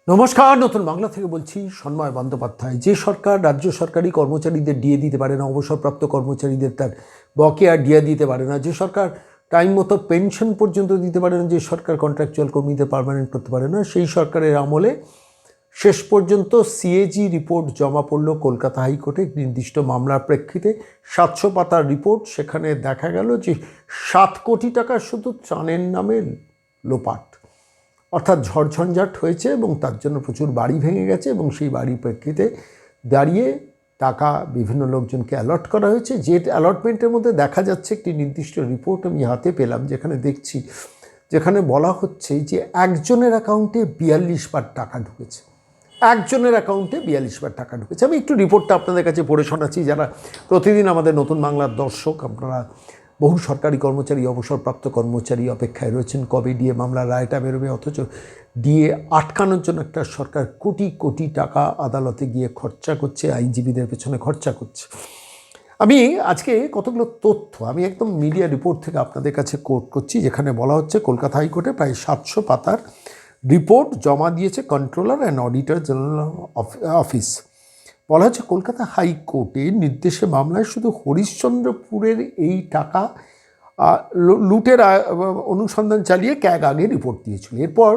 নমস্কার, নতুন বাংলা থেকে বলছি সন্ময় বন্দ্যোপাধ্যায়। যে সরকার রাজ্য সরকারি কর্মচারীদের ডিএ দিতে পারে না, অবসরপ্রাপ্ত কর্মচারীদের তার বকেয়া ডিএ দিতে পারে না, যে সরকার টাইম মতো পেনশন পর্যন্ত দিতে পারে না, যে সরকার কন্ট্রাকচুয়াল কর্মীদের পার্মানেন্ট করতে পারে না, সেই সরকারের আমলে শেষ পর্যন্ত সিএজি রিপোর্ট জমা পড়ল কলকাতা হাইকোর্টে নির্দিষ্ট মামলার প্রেক্ষিতে। 700 পাতার রিপোর্ট। সেখানে দেখা গেল যে 7 কোটি টাকা শুধু ত্রাণের নামে লোপাট, অর্থাৎ ঝড়ঝঞ্ঝাট হয়েছে এবং তার জন্য প্রচুর বাড়ি ভেঙে গেছে এবং সেই বাড়ির প্রেক্ষিতে দাঁড়িয়ে টাকা বিভিন্ন লোকজনকে অ্যালট করা হয়েছে। যে অ্যালটমেন্টের মধ্যে দেখা যাচ্ছে একটি নির্দিষ্ট রিপোর্ট আমি হাতে পেলাম, যেখানে বলা হচ্ছে যে একজনের অ্যাকাউন্টে 42 বার টাকা ঢুকেছে। একজনের অ্যাকাউন্টে 42 বার টাকা ঢুকেছে। আমি একটু রিপোর্টটা আপনাদের কাছে পড়ে শোনাচ্ছি। যারা প্রতিদিন আমাদের নতুন বাংলার দর্শক, আপনারা বহু সরকারি কর্মচারী, অবসরপ্রাপ্ত কর্মচারী অপেক্ষায় রয়েছেন কবে ডিএ মামলার রায়টা বেরোবে, অথচ ডিএ আটকানোর জন্য একটা সরকার কোটি কোটি টাকা আদালতে গিয়ে খরচা করছে, আইনজীবীদের পেছনে খরচা করছে। আমি আজকে কতগুলো তথ্য আমি একদম মিডিয়া রিপোর্ট থেকে আপনাদের কাছে কোট করছি, যেখানে বলা হচ্ছে কলকাতা হাইকোর্টে প্রায় 700 পাতার রিপোর্ট জমা দিয়েছে controller and auditor general office. বলা হচ্ছে কলকাতা হাইকোর্টের নির্দেশে মামলায় শুধু হরিশ্চন্দ্রপুরের এই টাকা লুটের অনুসন্ধান চালিয়ে ক্যাগ আগে রিপোর্ট দিয়েছিল। এরপর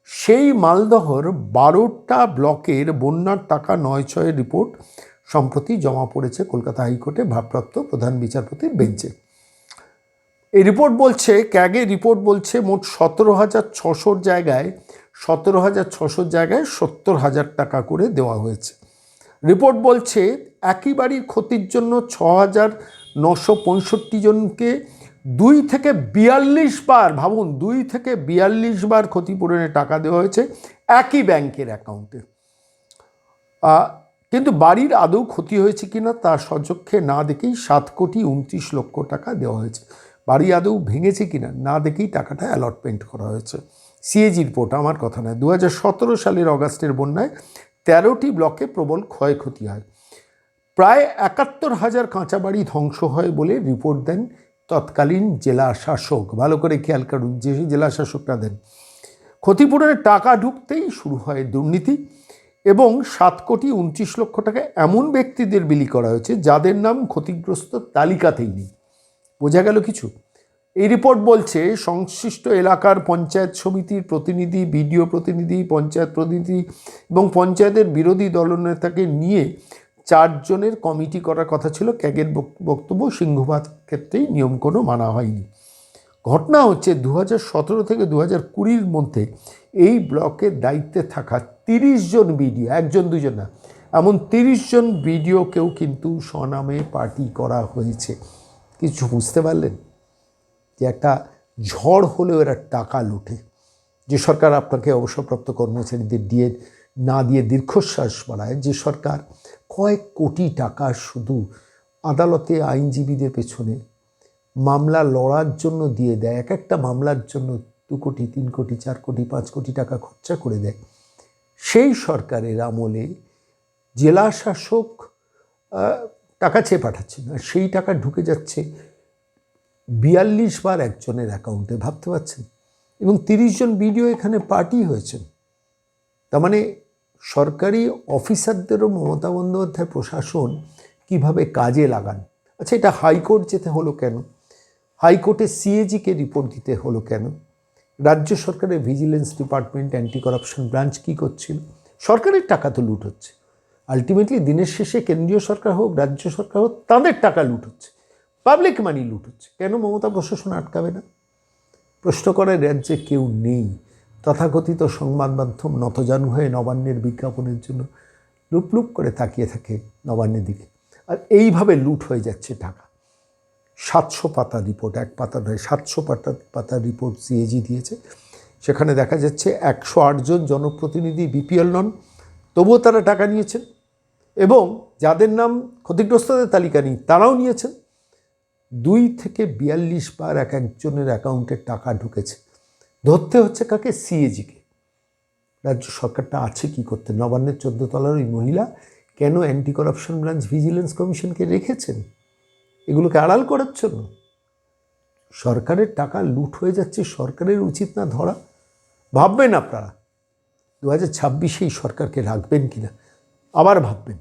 সেই মালদহর 12টা ব্লকের বন্যার টাকা 9/6 রিপোর্ট সম্প্রতি জমা পড়েছে কলকাতা হাইকোর্টে ভারপ্রাপ্ত প্রধান বিচারপতির বেঞ্চে। এই রিপোর্ট বলছে, ক্যাগের রিপোর্ট বলছে মোট 17,600 জায়গায় 70,000 টাকা করে দেওয়া হয়েছে। রিপোর্ট বলছে একই বাড়ির ক্ষতির জন্য 6,965 জনকে 2 থেকে 42 বার, ভাবুন 2 থেকে 42 বার ক্ষতিপূরণের টাকা দেওয়া হয়েছে একই ব্যাংকের অ্যাকাউন্টে। কিন্তু বাড়ির আদৌ ক্ষতি হয়েছে কিনা তা সচক্ষে না দেখেই 7,29,00,000 টাকা দেওয়া হয়েছে। বাড়ি আদৌ ভেঙেছে কিনা না দেখেই টাকাটা অ্যালটমেন্ট করা হয়েছে। সিএজি রিপোর্ট, আমার কথা নয়। 2017 সালের অগাস্টের বন্যায় 13টি ব্লকে প্রবল ক্ষয়ক্ষতি হয়। প্রায় 71,000 কাঁচা বাড়ি ধ্বংস হয় বলে রিপোর্ট দেন তৎকালীন জেলা শাসক। ভালো করে খেয়াল করুন, যে জেলা শাসকরা দেন। ক্ষতিপূরণের টাকা ঢুকতেই শুরু হয় দুর্নীতি এবং 7,29,00,000 টাকা এমন ব্যক্তিদের বিলি করা হয়েছে যাদের নাম ক্ষতিগ্রস্ত তালিকাতেই নেই। বোঝা গেল কিছু? এই রিপোর্ট বলছে সংশ্লিষ্ট এলাকার পঞ্চায়েত সমিতির প্রতিনিধি, বিডিও প্রতিনিধি, পঞ্চায়েত প্রতিনিধি এবং পঞ্চায়েতের বিরোধী দলনেতাকে নিয়ে 4 জনের কমিটি করার কথা ছিল। ক্যাগের বক্তব্য, সিংহভাগ ক্ষেত্রেই নিয়ম কোনো মানা হয়নি। ঘটনা হচ্ছে 2017 থেকে 2020 মধ্যে এই ব্লকের দায়িত্বে থাকা 30 জন বিডিও, 1জন 2জন না, এমন 30 জন বিডিওকেও কিন্তু স্বনামে পার্টি করা হয়েছে। কিছু বুঝতে পারলেন? যে একটা ঝড় হলেও এরা টাকা লুটে। যে সরকার আপনাকে অবসরপ্রাপ্ত কর্মচারীদের ডিএ না দিয়ে দীর্ঘশ্বাস বাড়ায়, যে সরকার কয়েক কোটি টাকা শুধু আদালতে আইনজীবীদের পেছনে মামলা লড়ার জন্য দিয়ে দেয়, এক একটা মামলার জন্য 2 কোটি, 3 কোটি, 4 কোটি, 5 কোটি টাকা খরচা করে দেয়, সেই সরকারের আমলে জেলা শাসক টাকা চেয়ে পাঠাচ্ছেন আর সেই টাকা ঢুকে যাচ্ছে 42 বার একজনের অ্যাকাউন্টে। ভাবতে পারছেন? এবং 30 জন বিডিও এখানে পার্টি হয়েছেন। তার মানে সরকারি অফিসারদেরও মমতা বন্দ্যোপাধ্যায় প্রশাসন কিভাবে কাজে লাগান। আচ্ছা, এটা হাইকোর্ট যেতে হলো কেন? হাইকোর্টে সিএজিকে রিপোর্ট দিতে হলো কেন? রাজ্য সরকারের vigilance department, anti corruption branch কী করছিল? সরকারের টাকা তো লুট হচ্ছে। আলটিমেটলি দিনের শেষে কেন্দ্রীয় সরকার হোক, রাজ্য সরকার হোক, তাদের টাকা লুট হচ্ছে, পাবলিক মানি লুট হচ্ছে। কেন মমতা প্রশাসন আটকাবে না? প্রশ্ন করার রাজ্যে কেউ নেই। তথাকথিত সংবাদ মাধ্যম নতজানু হয়ে নবান্নের বিজ্ঞাপনের জন্য লুপ করে তাকিয়ে থাকে নবান্নের দিকে, আর এইভাবে লুট হয়ে যাচ্ছে টাকা। 700 পাতার রিপোর্ট, এক পাতা নয়, 700 পাতার রিপোর্ট সিএজি দিয়েছে। সেখানে দেখা যাচ্ছে 108 জন জনপ্রতিনিধি বিপিএল নন, তবুও তারা টাকা নিয়েছেন এবং যাদের নাম ক্ষতিগ্রস্তদের তালিকা নেই তারাও নিয়েছেন। 2 থেকে 42 বার একজনের অ্যাকাউন্টে টাকা ঢুকেছে। ধরতে হচ্ছে কাকে? সিএজিকে। রাজ্য সরকারটা আছে কি করতে? নবান্নের 14 তলার ওই মহিলা কেন অ্যান্টি করাপশন ব্রাঞ্চ ভিজিলেন্স কমিশনকে রেখেছেন? এগুলোকে আড়াল করার জন্য। সরকারের টাকা লুট হয়ে যাচ্ছে, সরকারের উচিত না ধরা? ভাববেন আপনারা। 2026-এই সরকারকে রাখবেন কিনা আবার ভাববেন।